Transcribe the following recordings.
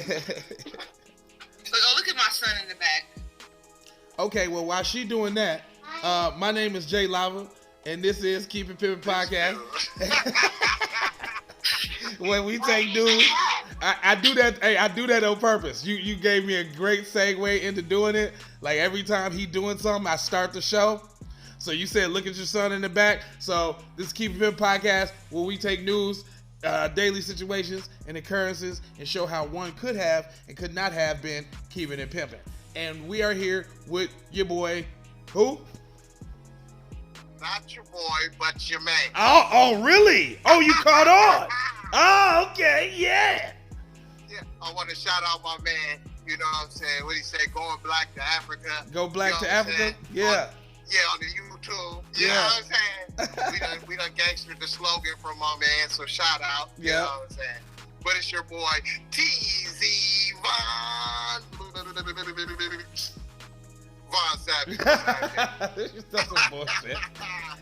Oh, look at my son in the back. Okay, well, while she doing that, my name is Jay Lava, and this is Keepin Podcast. When we take news, I do that. Hey, I do that on purpose. You gave me a great segue into doing it. Like every time he doing something, I start the show. So you said, look at your son in the back. So this is Keepin Podcast, where we take news, daily situations, and occurrences, and show how one could have and could not have been keeping and pimping. And we are here with your boy, who? Not your boy, but your man. Oh, really? Oh, you caught on. Oh, okay, yeah. Yeah, I want to shout out my man. You know what I'm saying? What he say? Going black to Africa. Go black you know to Africa? Yeah. On the YouTube. You know what I'm saying? we done gangstered the slogan from my man, so shout out. You know what I'm saying? But it's your boy, TZ Von Savage. That's some bullshit.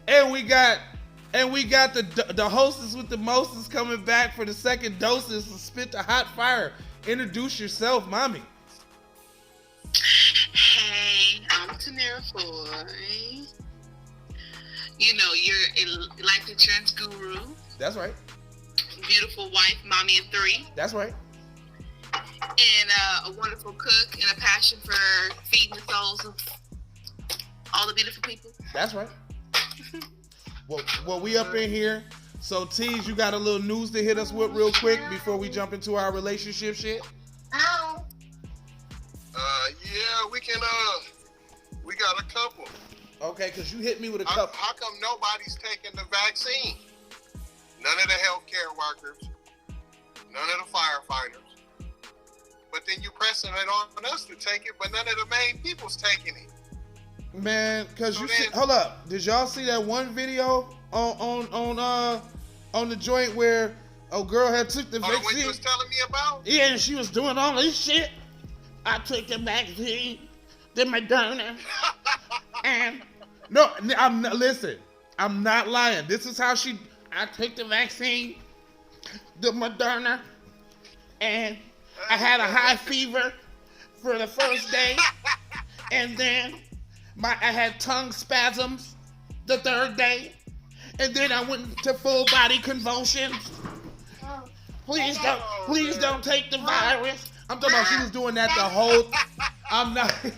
And we got the hostess with the mostest coming back for the second doses to spit the hot fire. Introduce yourself, mommy. Hey, I'm Teanera boy. You know, you're a life insurance guru. That's right. Beautiful wife, mommy of 3. That's right. And a wonderful cook and a passion for feeding the souls of all the beautiful people. That's right. Well, we up in here. So, Tease, you got a little news to hit us with real quick before we jump into our relationship shit? Yeah, we can, we got a couple. Okay, because you hit me with a couple. How come nobody's taking the vaccine? None of the healthcare workers, none of the firefighters. But then you pressing it on us to take it, but none of the main people's taking it. Man, because hold up. Did y'all see that one video on the joint where a girl had took the vaccine? The one you was telling me about? Yeah, and she was doing all this shit. I took the vaccine, the Moderna, and no, listen, I'm not lying. This is how I took the vaccine, the Moderna, and I had a high fever for the first day, and then I had tongue spasms the 3rd day, and then I went to full body convulsions. Please don't take the virus. I'm talking about she was doing that the whole. I'm not lying.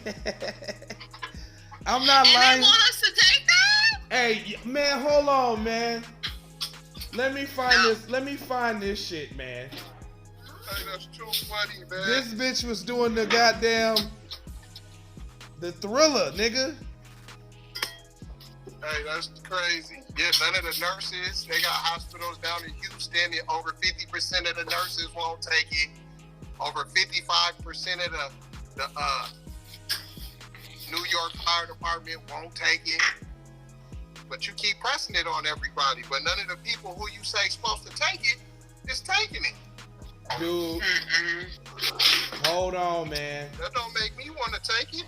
And they want us to take that? Hey, man, hold on, man. Let me find this shit, man. Hey, that's too funny, man. This bitch was doing the goddamn the Thriller, nigga. Hey, that's crazy. Yeah, none of the nurses. They got hospitals down in Houston. And over 50% of the nurses won't take it. Over 55% of the New York Fire Department won't take it. But you keep pressing it on everybody. But none of the people who you say supposed to take it is taking it. Dude, hold on, man. That don't make me want to take it.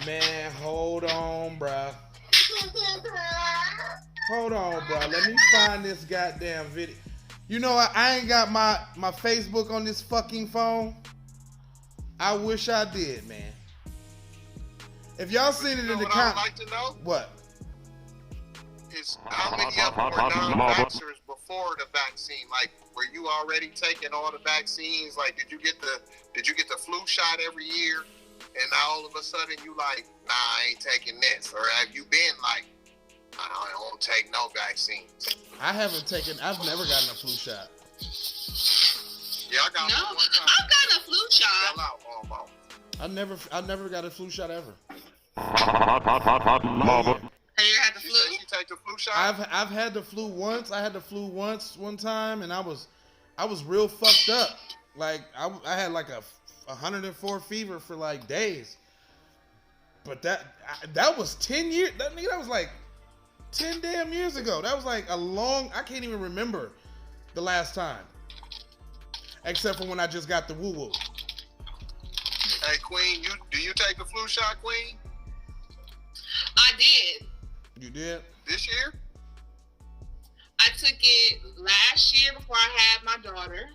Man, hold on, bruh. Hold on, bruh. Let me find this goddamn video. You know, I ain't got my Facebook on this fucking phone. I wish I did, man. If y'all seen it in the comments. I'd like to know? What? Is how many of them were non-vaxxers before the vaccine? Like, were you already taking all the vaccines? Like, did you get the flu shot every year? And now all of a sudden you like, nah, I ain't taking this. Or have you been like, I don't take no vaccines? I've never gotten a flu shot. Yeah, I got one time. I've gotten a flu shot. Fell out almost. I never got a flu shot ever. Have you ever had the flu? She take the flu shot? I've had the flu once. I had the flu one time, and I was real fucked up. Like I had like a 104 fever for like days. But that was 10 years. That was like 10 damn years ago. That was like I can't even remember the last time. Except for when I just got the woo-woo. Hey, Queen, do you take the flu shot, Queen? I did. You did? This year? I took it last year before I had my daughter.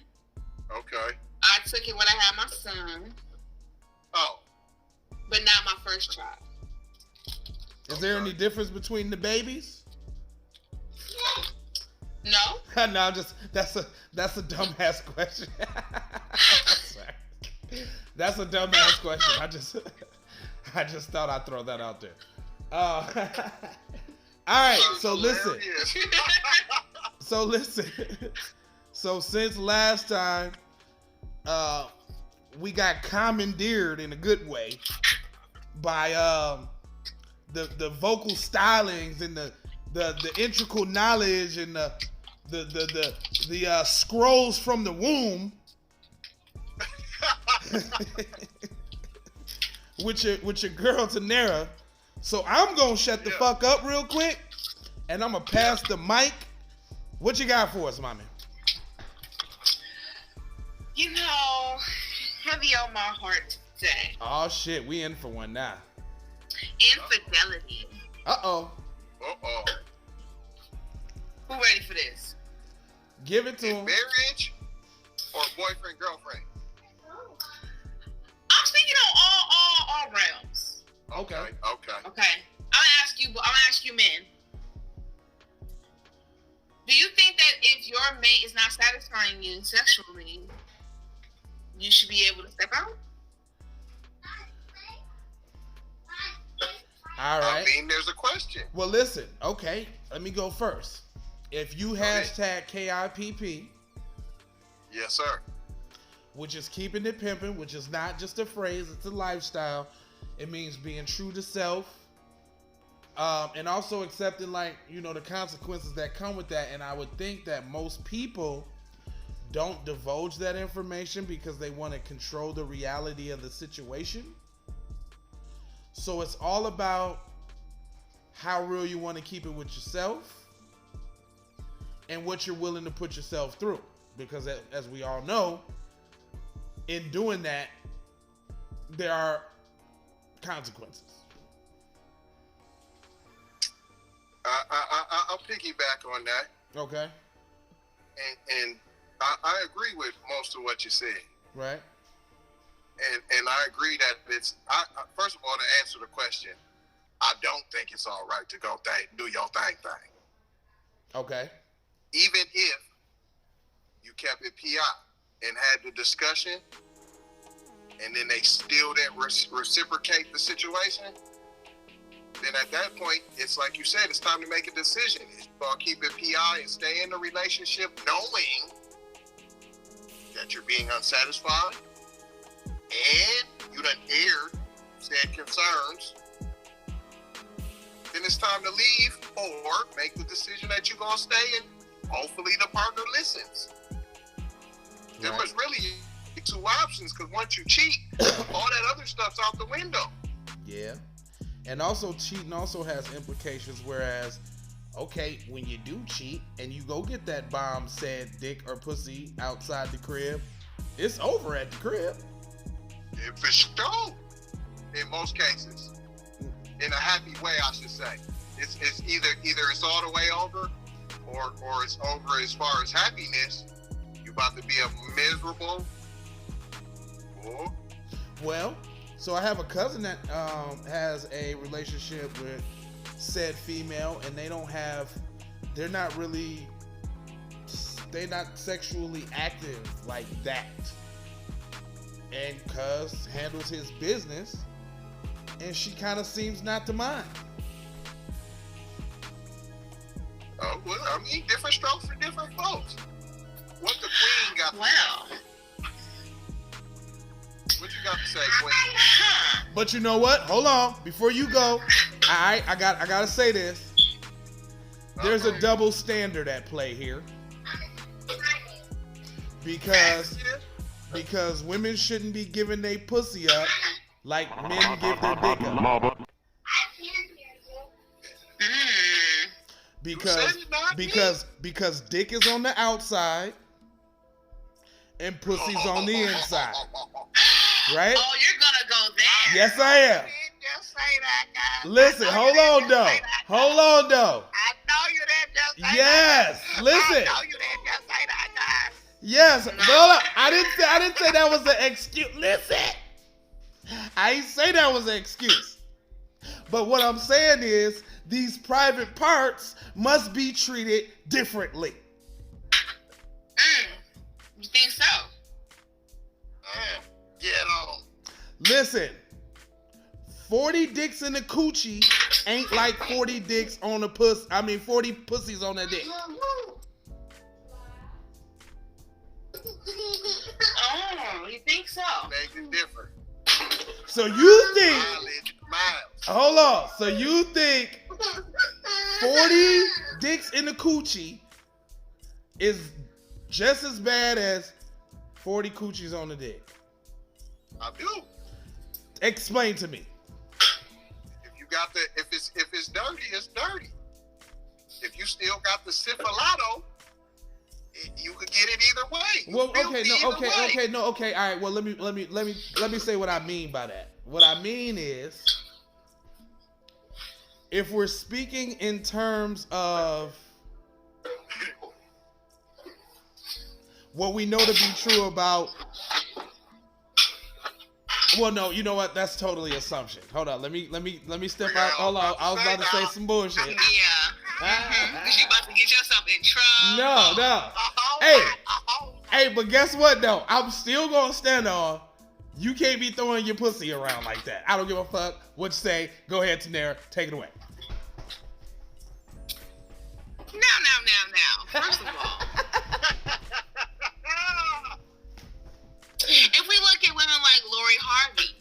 Okay. I took it when I had my son, Oh. but not my first child. Is there any difference between the babies? No. No, that's a dumbass question. Sorry. That's a dumbass question. I just thought I'd throw that out there. All right, so listen. So since last time, we got commandeered in a good way by the vocal stylings and the integral knowledge and the scrolls from the womb with your girl Teanera. So I'm gonna shut the fuck up real quick, and I'm gonna pass the mic. What you got for us, mommy? You know, heavy on my heart today. Oh shit, we in for one now. Infidelity. Uh-oh. Who ready for this? Give it to In him. marriage or boyfriend, girlfriend? I'm speaking on all realms. Okay. Okay. I'm gonna ask you men. Do you think that if your mate is not satisfying you sexually, you should be able to step out? All right. I mean, there's a question. Well, listen. Okay, let me go first. If you hashtag KIPP, Yes, sir. which is keeping it pimping, which is not just a phrase, it's a lifestyle. It means being true to self, and also accepting, like, you know, the consequences that come with that. And I would think that most people don't divulge that information because they want to control the reality of the situation. So it's all about how real you want to keep it with yourself and what you're willing to put yourself through. Because as we all know, in doing that, there are consequences. I'll piggyback on that. Okay. And I agree with most of what you said. Right. And I agree that first of all, to answer the question, I don't think it's all right to go do your thing. Okay. Even if you kept it PI and had the discussion, and then they still didn't reciprocate the situation, then at that point, it's like you said, it's time to make a decision. You're going to keep it PI and stay in the relationship knowing that you're being unsatisfied, and you done aired said concerns, then it's time to leave or make the decision that you're going to stay, and hopefully the partner listens. There was really two options, because once you cheat, all that other stuff's out the window. Yeah. And also, cheating also has implications, whereas, okay, when you do cheat and you go get that bomb said dick or pussy outside the crib, it's over at the crib. Yeah, for sure. In most cases. In a happy way, I should say. It's either it's all the way over or it's over as far as happiness. You about to be a miserable. Oh. Well, so I have a cousin that has a relationship with said female, and they're not sexually active like that. And cuz handles his business, and she kind of seems not to mind. Oh, well, I mean, different strokes for different folks. What the queen got? Well. What you got to say, queen? But you know what? Hold on. Before you go, I gotta say this. There's a double standard at play here. Because women shouldn't be giving their pussy up like men give their dick up. Because dick is on the outside and pussy's on the inside. Right? Oh, you're gonna go there. Yes, I am. Just say that, guys. Listen, hold on though. I know you didn't just say Yes, that. listen. I know you didn't just say that, guys. Yes, no, I didn't say that was an excuse. Listen, I ain't say that was an excuse. But what I'm saying is these private parts must be treated differently. You think so? Get on. Listen, 40 dicks in the coochie ain't like 40 dicks on a 40 pussies on a dick. Oh, you think so? Make it different. So you think, Miles. hold on, so you think 40 dicks in the coochie is just as bad as 40 coochies on the dick? I do. Explain to me. If it's dirty, it's dirty. If you still got the syphilitis, you could get it either way. Well, okay. All right. Well, let me say what I mean by that. What I mean is, if we're speaking in terms of what we know to be true about. Well, no, you know what? That's totally assumption. Hold on, let me step out. Hold on, I was about to say some bullshit. Yeah. Because you about to get yourself in trouble. No. Hey, but guess what though? I'm still gonna stand on. You can't be throwing your pussy around like that. I don't give a fuck what you say. Go ahead, Teanera, take it away. Now. First of all, if we look at women like Lori Harvey.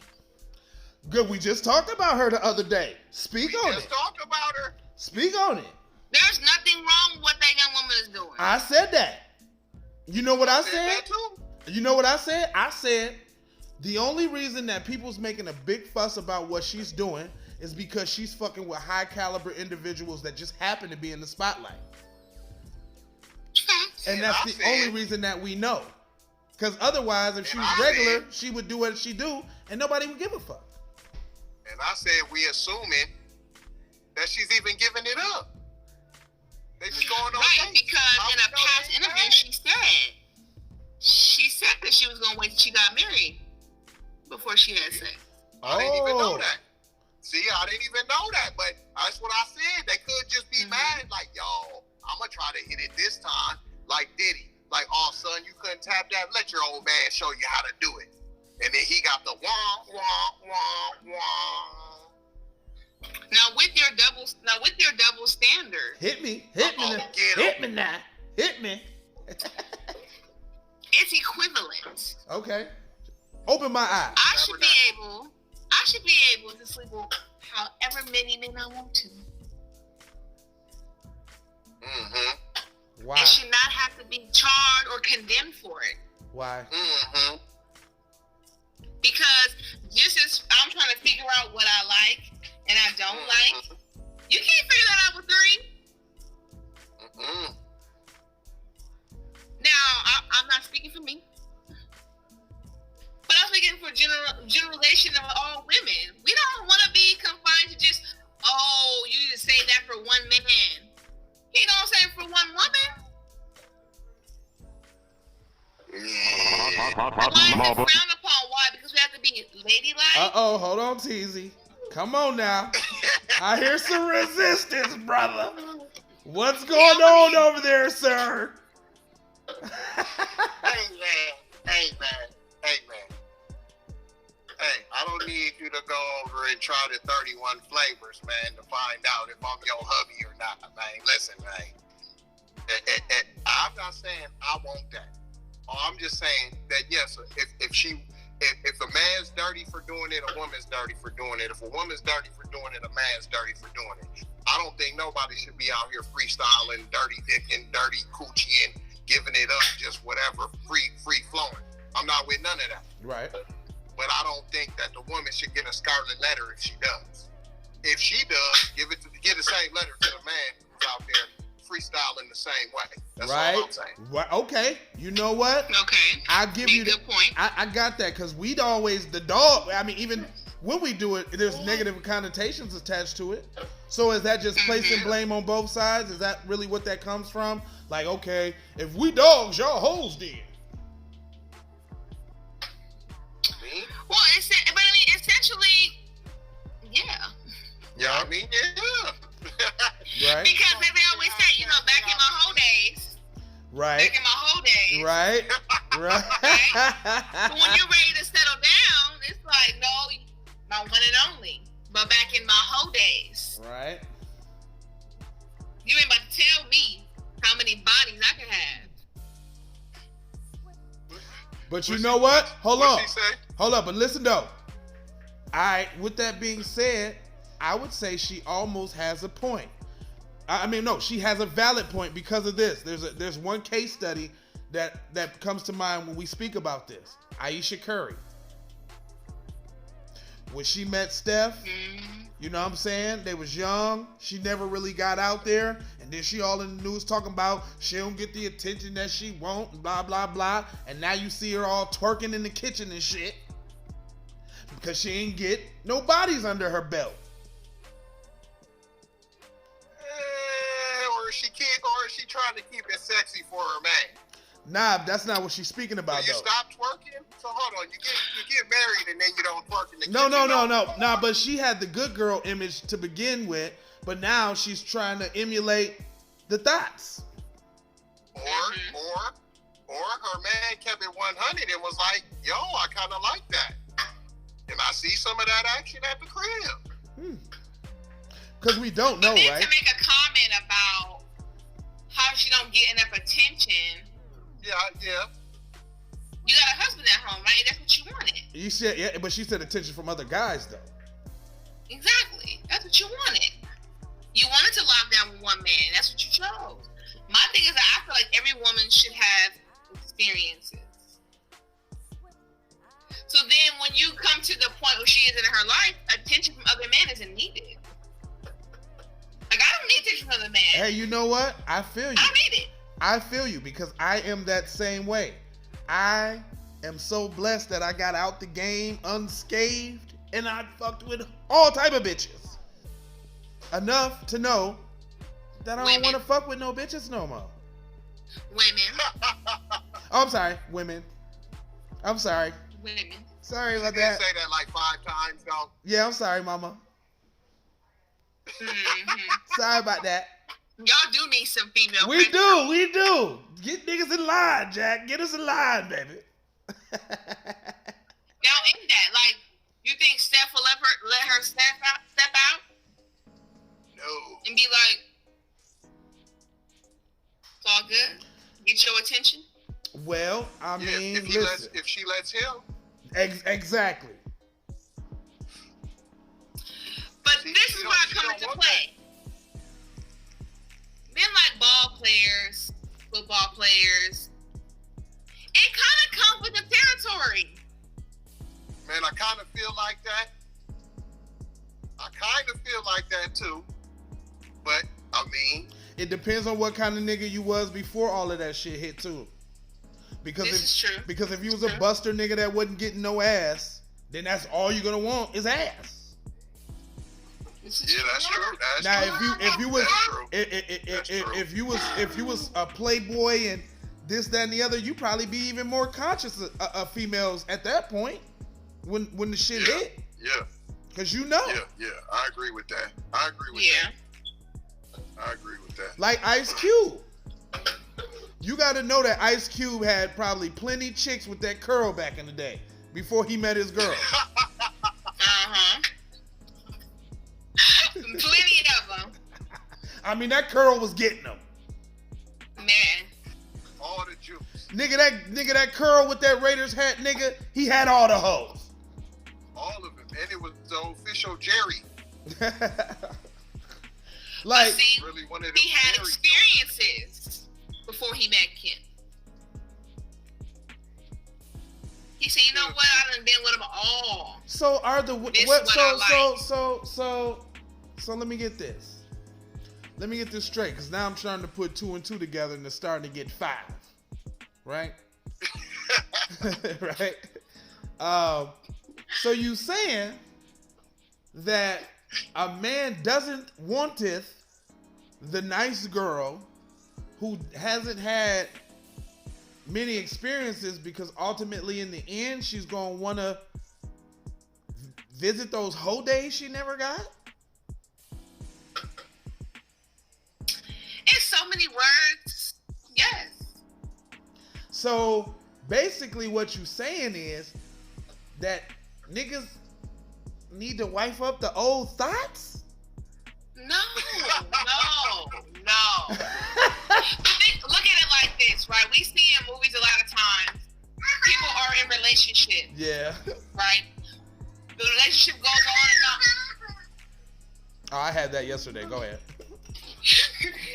Good, we just talked about her the other day. Speak on it. Just talked about her. Speak on it. There's nothing wrong with what that young woman is doing. I said that. You know what I said? That too. You know what I said? I said the only reason that people's making a big fuss about what she's doing is because she's fucking with high caliber individuals that just happen to be in the spotlight. And that's the only reason that we know. Because otherwise, if she was regular, she would do what she do, and nobody would give a fuck. And I said, we assuming that she's even giving it up. They just going on. Right, because in a past interview, she said that she was going to wait till she got married before she had sex. I didn't even know that. See, I didn't even know that, but that's what I said. They could just be mad, like, yo, I'm going to try to hit it this time, like Diddy. Like, oh, son, you couldn't tap that. Let your old man show you how to do it. And then he got the wah, wah, wah, wah. Now with your double standard. Hit me now. Hit me. It's equivalent. Okay. Open my eyes. I should be able to sleep with however many men I want to. Mm-hmm. Why? And should not have to be charged or condemned for it. Why? Mm-hmm. Because just as I'm trying to figure out what I like and I don't like, you can't figure that out with 3. Mm-hmm. Now, I'm not speaking for me, but I'm speaking for generalization of all women. We don't want to be confined to just, you just say that for one man. He don't say it for one woman. Why is it frowned upon? Why? Because we have to be ladylike? Hold on, Teasy. Come on now. I hear some resistance, brother. What's going on over there, sir? Hey, man. Hey, I don't need you to go over and try the 31 flavors, man, to find out if I'm your hubby or not, man. Listen, man. I'm not saying I want that. I'm just saying that, yes, if a man's dirty for doing it, a woman's dirty for doing it. If a woman's dirty for doing it, a man's dirty for doing it. I don't think nobody should be out here freestyling, dirty dicking, dirty coochie, and giving it up just whatever, free flowing. I'm not with none of that. Right. But I don't think that the woman should get a scarlet letter if she does. If she does, give the same letter to the man who's out there freestyling the same way. That's all I'm saying. Right. Okay. You know what? Okay. I'll give you good point. I got that because we'd always the dog. I mean, even when we do it, there's negative connotations attached to it. So is that just placing blame on both sides? Is that really what that comes from? Like, okay, if we dogs, y'all hoes did. mean, yeah. Right. Because as they always say, you know, back in my whole days. Right. Back in my whole days. Right. Right. But when you're ready to settle down, it's like, no, my one and only. But back in my whole days. Right. You ain't about to tell me how many bodies I can have. But you know what? Hold on. What'd she say? Hold up, but listen though. With that being said, I would say she almost has a point. I mean, no, she has a valid point because of this. There's one case study that comes to mind when we speak about this. Aisha Curry. When she met Steph, you know what I'm saying? They was young. She never really got out there. And then she all in the news talking about she don't get the attention that she want, and blah, blah, blah. And now you see her all twerking in the kitchen and shit. Because she ain't get no bodies under her belt. Or is she trying to keep it sexy for her man? Nah, that's not what she's speaking about, So you though. stop twerking? So hold on, you get married and then you don't twerk in the No. kitchen? Nah, but she had the good girl image to begin with, but now she's trying to emulate the thoughts. Or her man kept it 100 and was like, yo, I kind of like that. And I see some of that action at the crib. Because we don't know, but then right? to make a comment about how she don't get enough attention. Yeah. You got a husband at home, right? That's what you wanted. You said, yeah, but she said attention from other guys, though. Exactly. That's what you wanted. You wanted to lock down with one man. That's what you chose. My thing is that I feel like every woman should have experiences. So then when you come to the point where she is in her life, attention from other men isn't needed. Like, I don't need attention from other men. Hey, you know what? I feel you. I don't need it. I feel you because I am that same way. I am so blessed that I got out the game unscathed and I fucked with all type of bitches. Enough to know that I don't want to fuck with no bitches no more. Women. Oh, I'm sorry, women. I'm sorry. Women. Sorry about You did that. say that like 5 times, though. Yeah, I'm sorry, mama. Sorry about that. Y'all do need some female. We do. Get niggas in line, Jack. Get us in line, baby. Now in that, like, you think Steph will let her step out No. and be like, it's all good, get your attention? Well, I mean, if she lets him. Exactly. But this is where I come into play. Men like ball players, football players, it kind of comes with the territory. Man, I kind of feel like that. I kind of feel like that too. But, I mean, it depends on what kind of nigga you was before all of that shit hit too. Because if you was a buster nigga that wasn't getting no ass, then that's all you're gonna want is ass. Yeah, that's true. Now, if you was a playboy and this, that, and the other, you probably be even more conscious of females at that point when the shit hit. Yeah. Cause you know. Yeah. I agree with that. I agree with that. Like Ice Cube. You got to know that Ice Cube had probably plenty chicks with that curl back in the day before he met his girl. Plenty of them. I mean, that curl was getting them. Man. All the juice. Nigga, that curl with that Raiders hat, nigga, he had all the hoes. All of them. And it was the official Jerry. Like, see, really one of he had Jerry experiences before he met Kim. He said, you know what? I done been with them all. So are the This what? is what I So let me get this. Let me get this straight, because now I'm trying to put 2 and 2 together and it's starting to get 5. Right? Right? So you saying that a man doesn't wanteth the nice girl who hasn't had many experiences, because ultimately in the end she's gonna want to visit those whole days she never got? many words? Yes. So basically, what you saying is that niggas need to wife up the old thoughts? No. Look at it like this, right? We see in movies a lot of times people are in relationships. Yeah. Right? The relationship goes on and on. Oh, I had that yesterday. Go ahead.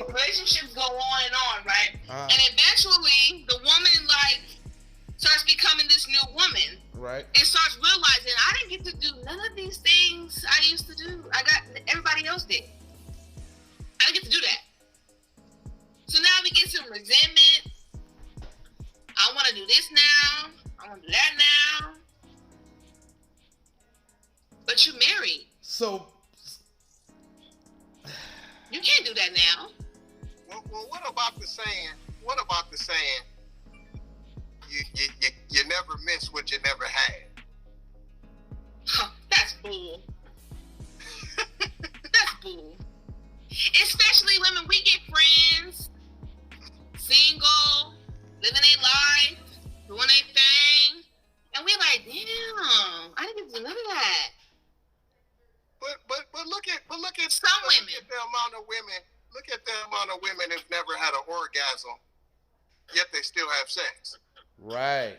Relationships go on and on, right? And eventually, the woman starts becoming this new woman, right? And starts realizing I didn't get to do none of these things I used to do. Everybody else did. I didn't get to do that. So now we get some resentment. I want to do this now. I want to do that now. But you married. So you can't do that now. Well, what about the saying? You never miss what you never had. Huh, that's bull. That's bull. Especially women, we get friends, single, living their life, doing their thing, and we like, damn, I didn't get to do none of that. But look at some women. Look at the amount of women. Look at the amount of women who've never had an orgasm, yet they still have sex. Right.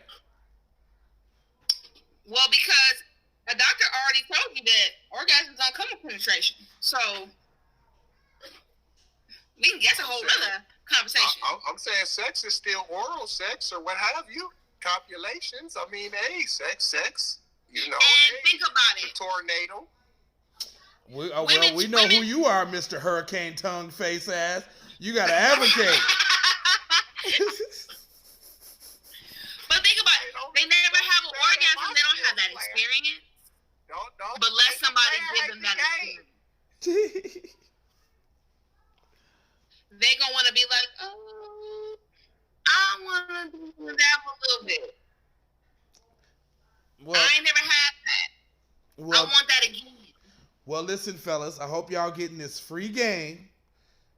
Well, because a doctor already told you that orgasms don't come with penetration. So, that's a whole other conversation. I'm saying sex is still oral sex or what have you. Copulations. I mean, hey, sex. You know. And think about it. Tornado. We know who you are, Mr. Hurricane Tongue Face Ass. You gotta advocate. But think about it. They never have an orgasm. They don't have that experience. Don't. But let somebody give them that experience. They gonna want to be like, oh, I want to do that a little bit. Well, I ain't never had that. Well, I want that again. Well, listen, fellas. I hope y'all getting this free game,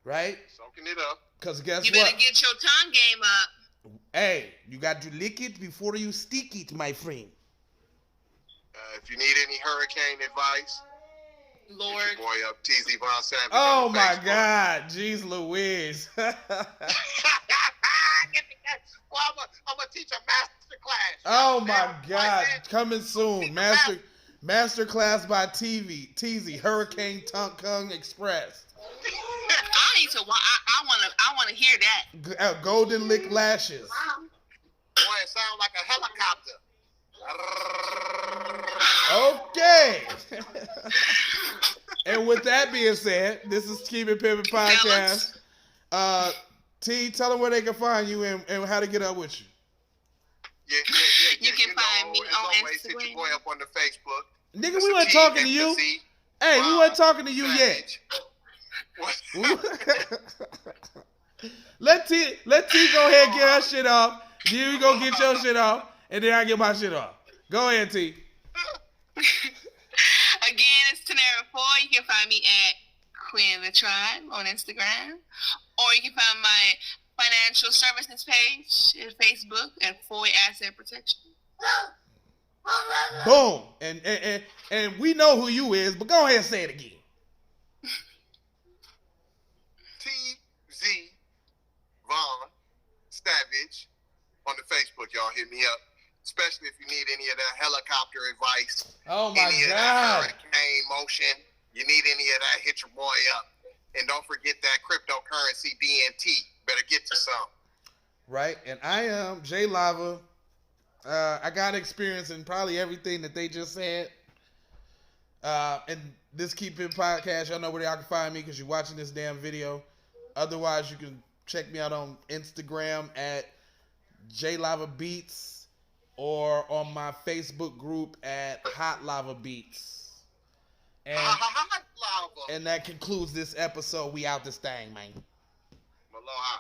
right? Soaking it up. Because guess what? You better get your tongue game up. Hey, you got to lick it before you stick it, my friend. If you need any hurricane advice, Lord, hit your boy up, TZ Von Savage. Oh my God, jeez Louise. Well, I'm gonna teach a master class. Oh my God, coming soon, master class by TZ Hurricane Tongue Express. I need to. I want to hear that. Golden lick lashes. Boy, it sounds like a helicopter. Okay. And with that being said, this is Keepin Podcast. T, tell them where they can find you and how to get up with you. Yeah. You can find me on always, Instagram. hit your boy up on the Facebook. Nigga, we weren't talking to you. Hey, we weren't talking to you yet. Let T go ahead and get her shit off. You go get your shit off, and then I get my shit off. Go ahead, T. Again, it's Teanera4. You can find me at Queen of the Tribe on Instagram, or you can find my financial services page at Facebook at Foy Asset Protection. Boom. And we know who you is, but go ahead and say it again. TZ Von Savage on the Facebook, y'all hit me up. Especially if you need any of that helicopter advice. Oh my any God. Of that hurricane motion. You need any of that, hit your boy up. And don't forget that cryptocurrency DNT. Better get to some. Right. And I am J Lava. I got experience in probably everything that they just said. And this Keepin Podcast, y'all know where y'all can find me because you're watching this damn video. Otherwise, you can check me out on Instagram at J Lava Beats. Or on my Facebook group at Hot Lava Beats. And that concludes this episode. We out this thing, man. Aloha.